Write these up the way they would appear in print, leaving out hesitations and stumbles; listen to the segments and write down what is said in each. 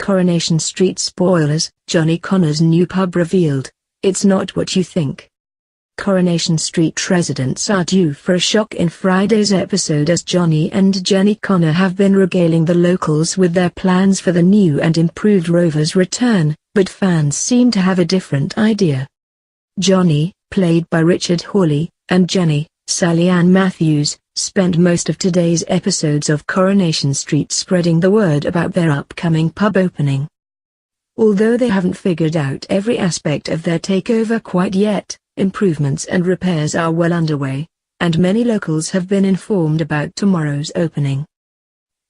Coronation Street spoilers, Johnny Connor's new pub revealed. It's not what you think. Coronation Street residents are due for a shock in Friday's episode as Johnny and Jenny Connor have been regaling the locals with their plans for the new and improved Rovers Return, but fans seem to have a different idea. Johnny, played by Richard Hawley, and Jenny, Sally Ann Matthews, spent most of today's episodes of Coronation Street spreading the word about their upcoming pub opening. Although they haven't figured out every aspect of their takeover quite yet, improvements and repairs are well underway, and many locals have been informed about tomorrow's opening.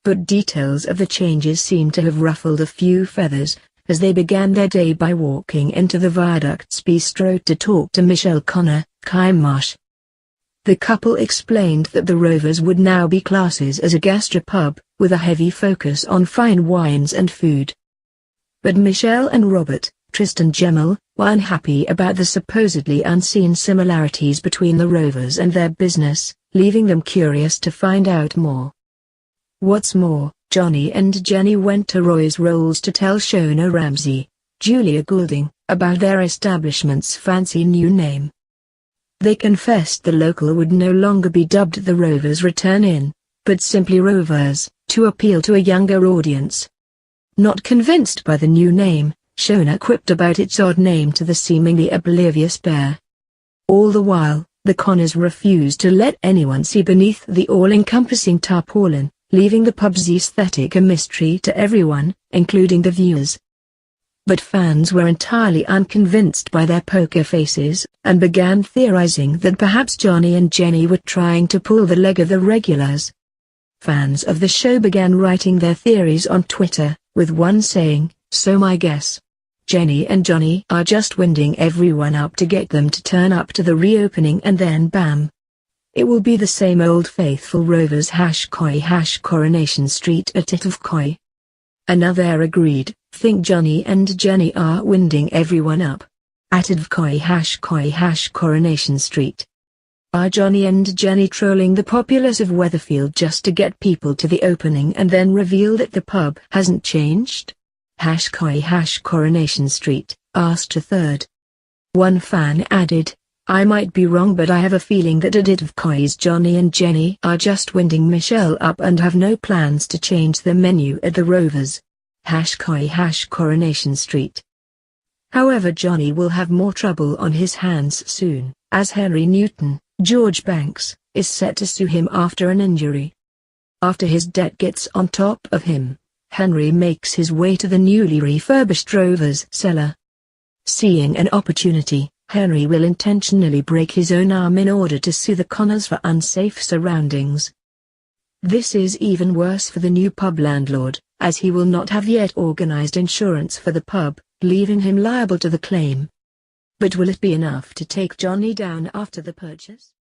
But details of the changes seem to have ruffled a few feathers, as they began their day by walking into the Viaducts Bistro to talk to Michelle Connor, Kym Marsh. The couple explained that the Rovers would now be classed as a gastropub, with a heavy focus on fine wines and food. But Michelle and Robert, Tristan Gemmell, were unhappy about the supposedly unseen similarities between the Rovers and their business, leaving them curious to find out more. What's more, Johnny and Jenny went to Roy's Rolls to tell Shona Ramsey, Julia Goulding, about their establishment's fancy new name. They confessed the local would no longer be dubbed the Rovers Return Inn, but simply Rovers, to appeal to a younger audience. Not convinced by the new name, Shona quipped about its odd name to the seemingly oblivious pair. All the while, the Connors refused to let anyone see beneath the all-encompassing tarpaulin, leaving the pub's aesthetic a mystery to everyone, including the viewers. But fans were entirely unconvinced by their poker faces, and began theorizing that perhaps Johnny and Jenny were trying to pull the leg of the regulars. Fans of the show began writing their theories on Twitter, with one saying, "So my guess. Jenny and Johnny are just winding everyone up to get them to turn up to the reopening and then bam. It will be the same old faithful Rovers #Coronation Street at it of Corrie." Another agreed, "Think Johnny and Jenny are winding everyone up. At it of Corrie #Coronation Street. Are Johnny and Jenny trolling the populace of Weatherfield just to get people to the opening and then reveal that the pub hasn't changed? #Corrie #Coronation Street," asked a third. One fan added, "I might be wrong but I have a feeling that at it of Corrie's Johnny and Jenny are just winding Michelle up and have no plans to change the menu at the Rovers. #Corrie #Coronation Street." However, Johnny will have more trouble on his hands soon, as Henry Newton, George Banks, is set to sue him after an injury. After his debt gets on top of him, Henry makes his way to the newly refurbished Rovers cellar. Seeing an opportunity, Henry will intentionally break his own arm in order to sue the Connors for unsafe surroundings. This is even worse for the new pub landlord, as he will not have yet organized insurance for the pub, leaving him liable to the claim. But will it be enough to take Johnny down after the purchase?